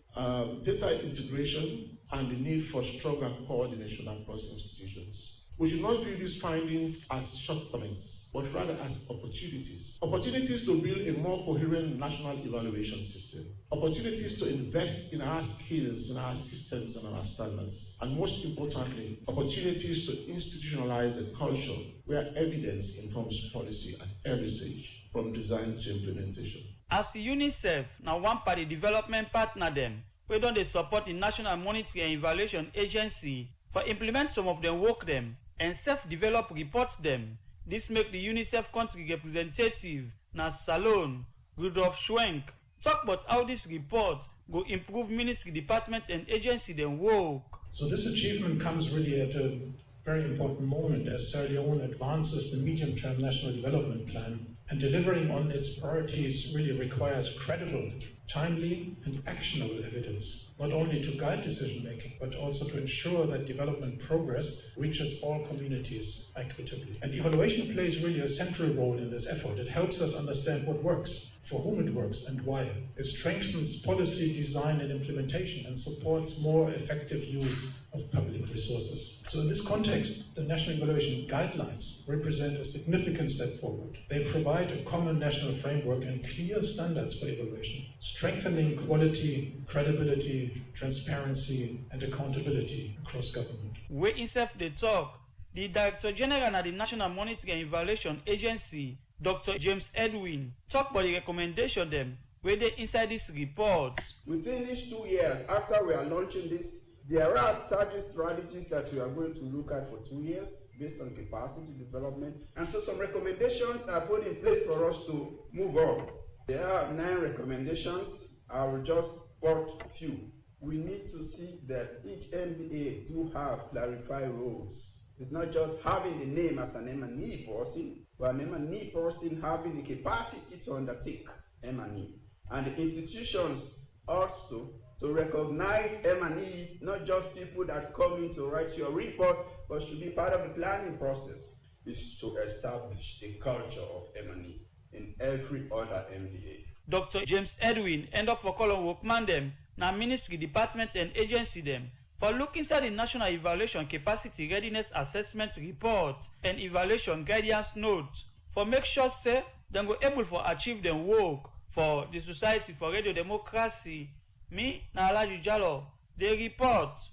Speaker 17: data integration, and the need for stronger coordination across institutions. We should not view these findings as shortcomings, but rather as opportunities. Opportunities to build a more coherent national evaluation system. Opportunities to invest in our skills, in our systems, and our standards. And most importantly, opportunities to institutionalize a culture where evidence informs policy at every stage, from design to implementation.
Speaker 15: As UNICEF, now one party development partner them, we don't they support the National Monitoring and Evaluation Agency for implement some of them work them and self-develop reports them. This make the UNICEF country representative na Salon, Rudolf Schwenk, talk about how this report go improve ministry, departments and agency them work.
Speaker 18: So this achievement comes really at a very important moment as Sierra Leone advances the medium-term national development plan, and delivering on its priorities really requires credible, timely and actionable evidence, not only to guide decision-making, but also to ensure that development progress reaches all communities equitably. And evaluation plays really a central role in this effort. It helps us understand what works, for whom it works and why. It strengthens policy design and implementation and supports more effective use of public resources. So in this context, the National Evaluation Guidelines represent a significant step forward. They provide a common national framework and clear standards for evaluation, strengthening quality, credibility, transparency, and accountability across government.
Speaker 15: Where INSEF they talk, the Director General of the National Monitoring and Evaluation Agency, Dr. James Edwin, talk about the recommendation them where they inside this report.
Speaker 19: Within these 2 years after we are launching this, there are certain strategies that we are going to look at for 2 years based on capacity development. And so some recommendations are put in place for us to move on. There are 9 recommendations. I will just quote a few. We need to see that each MDA do have clarified roles. It's not just having the name as an M&E person, but an M&E person having the capacity to undertake M&E. And the institutions also to recognize M&Es, not just people that come in to write your report, but should be part of the planning process, is to establish a culture of M&E in every other MDA.
Speaker 15: Dr. James Edwin end up for calling workman them, now ministry, department and agency them, for look inside the National Evaluation Capacity Readiness Assessment Report and Evaluation Guidance Note, for make sure say them go able for achieve them work for the Society for Radio Democracy. Me, na Alaji Jalo, they report.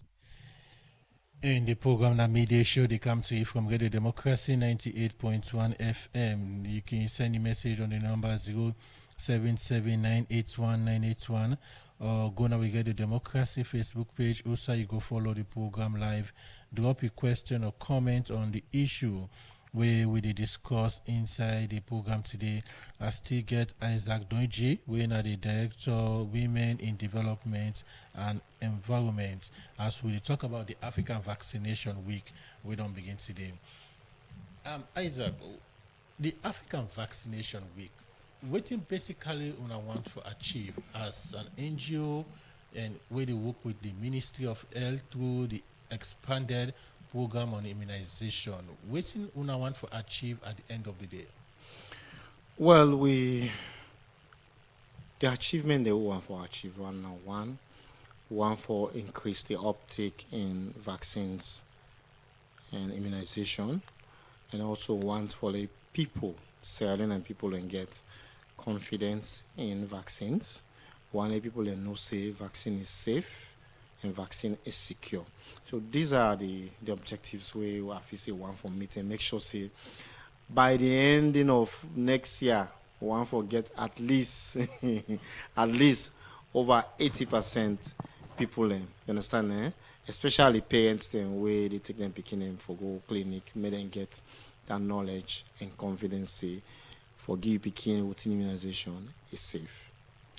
Speaker 3: In the program, the media show, they come to you from Radio Democracy 98.1 FM. You can send a message on the number 077981981 or go now we Radio Democracy Facebook page. Also, you go follow the program live. Drop a question or comment on the issue where we discuss inside the program today. I still get Isaac Doinji, we are the Director Women in Development and Environment, as we talk about the African Vaccination Week. We don't begin today. Isaac, the African Vaccination Week, what basically I want to achieve as an NGO and where they work with the Ministry of Health through the expanded program on immunization. What do you want to achieve at the end of the day?
Speaker 4: Well, the achievement they want for achieve one for increase the uptake in vaccines and immunization, and also one for the people, Sierra Leonean people, and get confidence in vaccines. One, the people that know say vaccine is safe and vaccine is secure. So these are the objectives we have to say one for meeting. Make sure say by the ending of next year, one for get at least at least over 80% people. You understand? Especially parents them where they take them picking them for go clinic, make them get that knowledge and confidence say for give picking routine immunization is safe.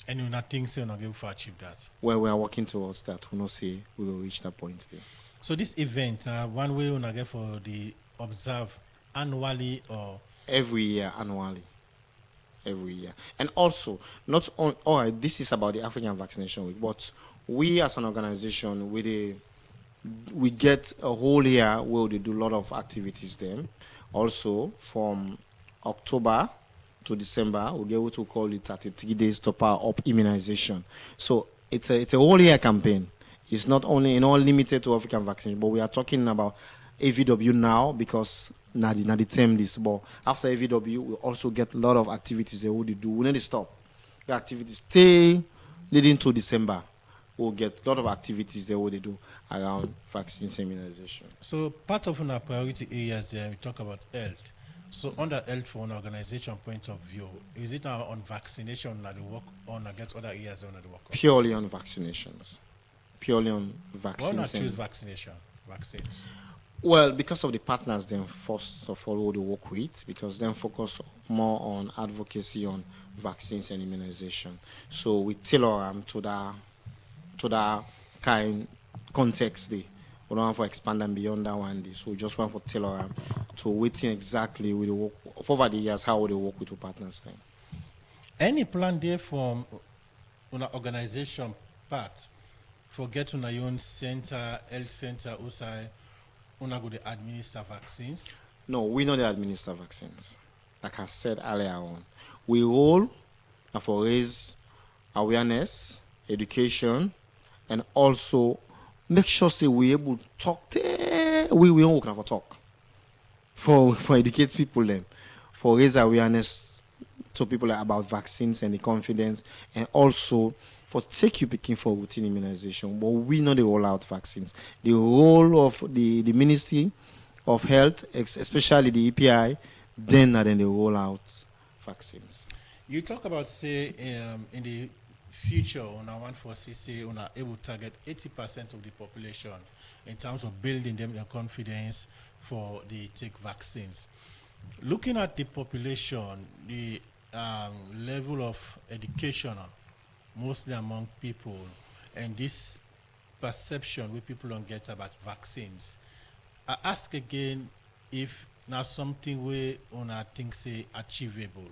Speaker 3: And you not think so not able to achieve that?
Speaker 4: Well, we are working towards that. We know say we will reach that point there.
Speaker 3: So this event, one way we get for the observe annually or
Speaker 4: every year, annually, every year, and also not on. Oh, this is about the African Vaccination Week, but we as an organization, we get a whole year where they do a lot of activities. Then, also from October to December, we get what we call it 33 days to power up immunization. So it's a whole year campaign. It's not only limited to African vaccination, but we are talking about AVW now because na the term this, but after AVW we also get a lot of activities that we do. We need to stop. The activities stay leading to December. We'll get a lot of activities that we do around vaccines immunization.
Speaker 3: So part of our priority areas there, we talk about health. So under health from an organization point of view, is it now on vaccination that they work on against other areas on the work on?
Speaker 4: Purely on vaccinations. Purely on vaccines.
Speaker 3: Why not choose vaccines?
Speaker 4: Well, because of the partners then first of all they work with, because then focus more on advocacy on vaccines and immunization. So we tailor to that kind context there. We don't want to expand and beyond that one day. So we just want to tailor to waiting exactly with the work over the years how they work with the partners then.
Speaker 3: Any plan there from an organization part for getting your own center, health center, outside, una go to administer vaccines?
Speaker 4: No, we don't administer vaccines. Like I said earlier on, we roll for raise awareness, education, and also make sure say we able to talk. We don't work for talk. For educate people then, for raise awareness to people about vaccines and the confidence, and also for take you picking for routine immunization. But we know they roll out vaccines. The role of the Ministry of Health, especially the EPI, then they roll out vaccines.
Speaker 3: You talk about say in the future on our 146 on are able to target 80% of the population in terms of building them their confidence for the take vaccines. Looking at the population, the level of education mostly among people and this perception where people don't get about vaccines, I ask again if now something where on I think say achievable.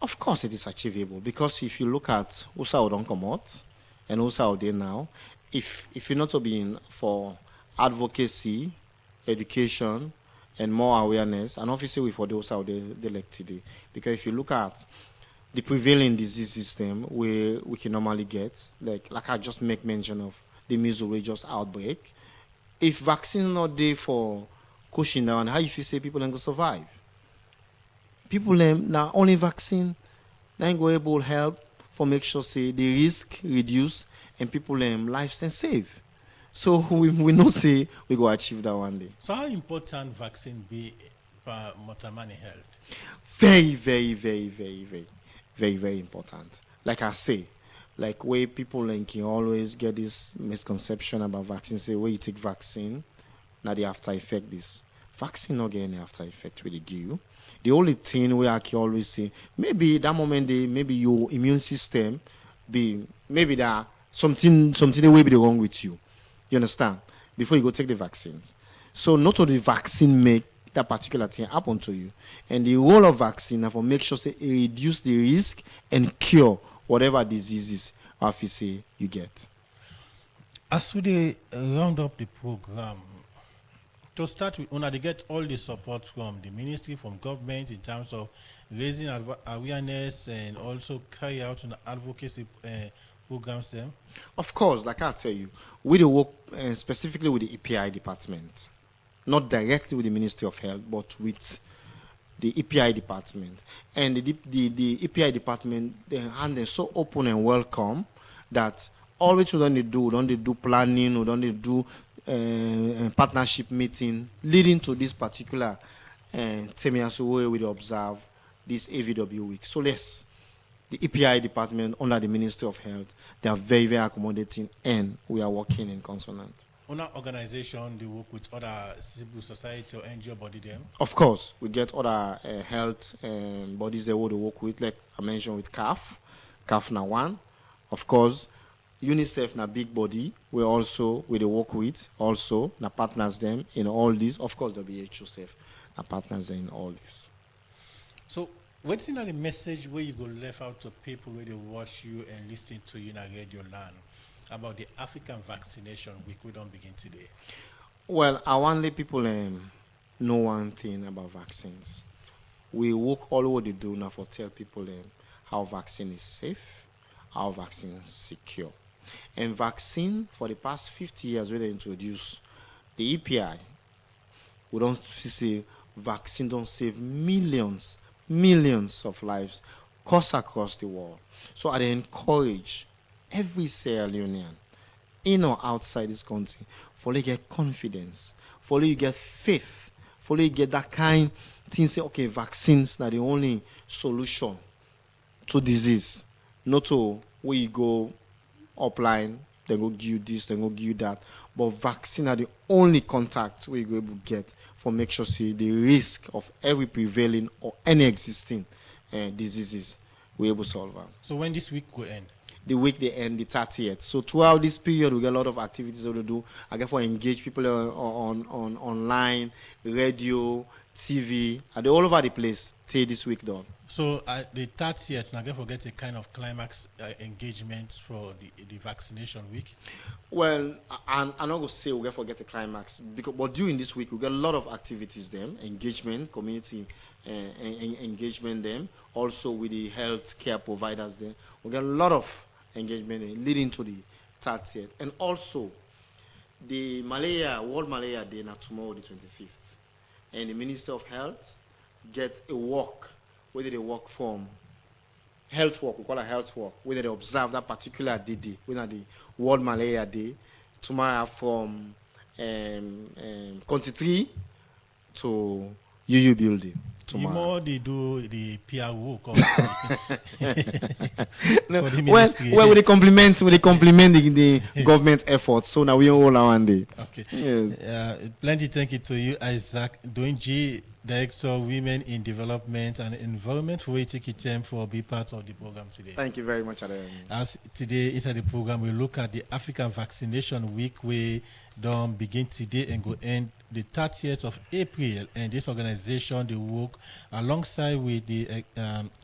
Speaker 4: Of course it is achievable, because if you look at USA don't come out and USA out there now, if you're not to be in for advocacy, education, and more awareness, and obviously we for those out there they like today. Because if you look at the prevailing disease system where we can normally get, like I just make mention of the measles outbreak, if vaccine not there for cushion down, how you say people can go survive? People now only vaccine then go able help for make sure say the risk reduce and people lives and save. So we know say we go achieve that one day.
Speaker 3: So how important vaccine be for Motamani health?
Speaker 4: Very, very, very, very, very, very, very important. Like I say, like where people can always get this misconception about vaccine, say where you take vaccine, now the after effect this. Vaccine not get any after effect really give you. The only thing we can always say, maybe that moment maybe your immune system maybe that something will be wrong with you. You understand? Before you go take the vaccines. So not all the vaccine make that particular thing happen to you. And the role of vaccine is for make sure say it reduce the risk and cure whatever diseases obviously you get.
Speaker 3: As we round up the program, to start with, they get all the support from the ministry, from government in terms of raising awareness and also carry out an advocacy programs.
Speaker 4: Of course, like I tell you, we do work specifically with the EPI department, not directly with the Ministry of Health, but with the EPI department. And the EPI department, their hand is so open and welcome that always we don't do planning, we don't do partnership meeting leading to this particular theme where we observe this AVW week. So yes, the EPI department under the Ministry of Health, they are very, very accommodating and we are working in consonant.
Speaker 3: On our organization, they work with other civil society or NGO body them?
Speaker 4: Of course, we get other health bodies that we work with, like I mentioned with CAF now one. Of course, UNICEF na big body, we work with also, na partners them in all this. Of course, WHO safe, na partners them in all this.
Speaker 3: So, what's in the message where you go left out to people where they watch you and listen to you in a radio land about the African Vaccination Week we don't begin today?
Speaker 4: Well, I want to let people know one thing about vaccines. We work all over the do now for tell people how vaccine is safe, how vaccine is secure. And vaccine, for the past 50 years, we introduced the EPI We don't see vaccine don't save millions of lives across the world. So I encourage every Sierra Leonean, in or outside this country, for you get confidence, for you get faith, for you get that kind thing, say, okay, vaccines are the only solution to disease. Not to where you go upline, they go give you this, they go give you that. But vaccine are the only contact where you go able to get for make sure see the risk of every prevailing or any existing diseases we're able to solve them.
Speaker 3: So when this week will end?
Speaker 4: The week they end the 30th. So throughout this period, we get a lot of activities to do. I get for engage people on online, radio, TV, and all over the place till this week done.
Speaker 3: So the 30th, now, don't forget a kind of climax engagement for the vaccination week.
Speaker 4: Well, I'm not going to say we're going to forget the climax, but during this week, we get a lot of activities then, engagement, community engagement then, also with the health care providers then. We get a lot of engagement leading to the 30th. And also, the World Malaria Day now tomorrow, the 25th. And the Minister of Health get a walk, whether they work from health walk, we call it health walk, whether they observe that particular day, whether the World Malaria Day, tomorrow from Country 3 to UU building.
Speaker 3: The more they do the PR work
Speaker 4: for the ministry. Well, we compliment the government efforts. So now we all are one day.
Speaker 3: Okay.
Speaker 4: Yes.
Speaker 3: Plenty thank you to you, Isaac Doinji, Director of Women in Development and Environment, for taking time for be part of the program today.
Speaker 4: Thank you very much, Adam.
Speaker 3: As today inside the program, we look at the African Vaccination Week, we don't begin today and go end the 30th of April, and this organization they work alongside with the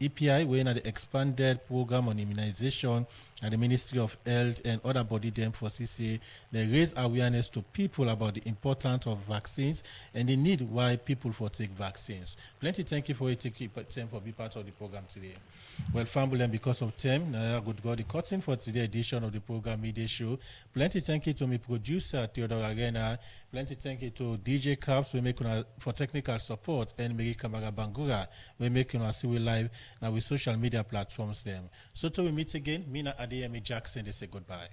Speaker 3: EPI, we're in the expanded program on immunization and the Ministry of Health and other body them for CCA. They raise awareness to people about the importance of vaccines and the need why people for take vaccines. Plenty thank you for taking time for be part of the program today. Well, family, and because of time, now I would go the cutting for today's edition of the program Midday Show. Plenty thank you to my producer Theodore Arena. Plenty thank you to DJ Caps for technical support, and Mary Kamara Bangura we make see we live now with social media platforms them. So till we meet again, Mina Adeyemi Jackson, they say goodbye.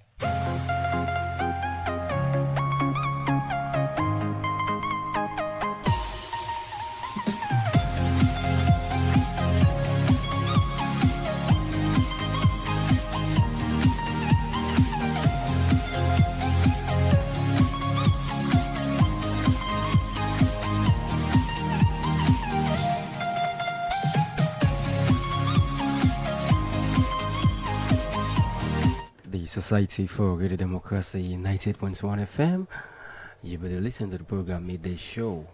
Speaker 3: Society for Radio Democracy 98.1 FM. You better listen to the program Midday Show.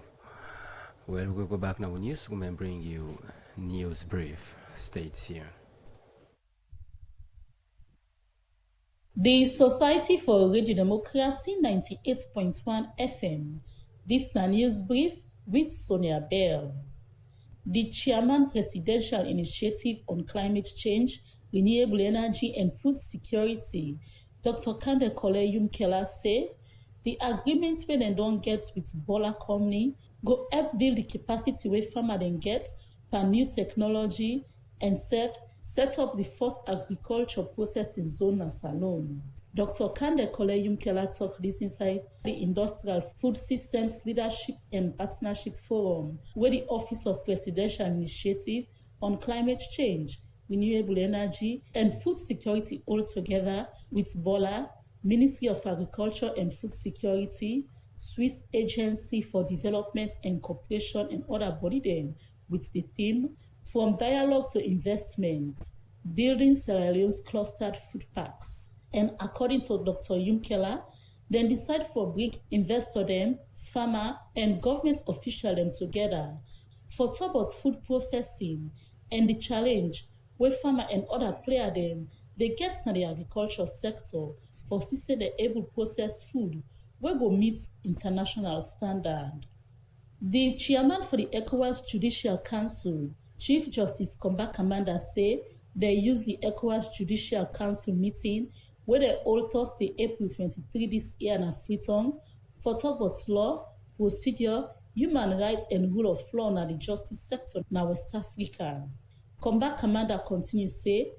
Speaker 3: Well, we'll go back now with news and bring you news brief. Stay tuned.
Speaker 20: The Society for Radio Democracy 98.1 FM. This is a news brief with Sonia Bell. The Chairman Presidential Initiative on Climate Change, Renewable Energy and Food Security, Dr. Kande Kole-Yumkela say the agreement wey dem don get with Bola Company go help build the capacity wey farmer dem get for new technology and set up the first agriculture processing zone na Salone. Dr. Kande Kole-Yumkela talk this inside the Industrial Food Systems Leadership and Partnership Forum, where the Office of Presidential Initiative on Climate Change, Renewable Energy and Food Security all together with Bola, Ministry of Agriculture and Food Security, Swiss Agency for Development and Cooperation and other body them with the theme From Dialogue to Investment, Building Sierra Leone's Clustered Food Parks. And according to Dr. Yumkela, then decide for bring investor them, farmer and government official them together for talk about food processing and the challenge where farmer and other player them they get na the agriculture sector for system they able process food where go meet international standard. The chairman for the ECOWAS Judicial Council, Chief Justice Komba Kamanda, say they use the ECOWAS Judicial Council meeting where they hold Thursday, April 23 this year in Freetown for talk about law, procedure, human rights and rule of law na the justice sector na West Africa. Combat Commander continue say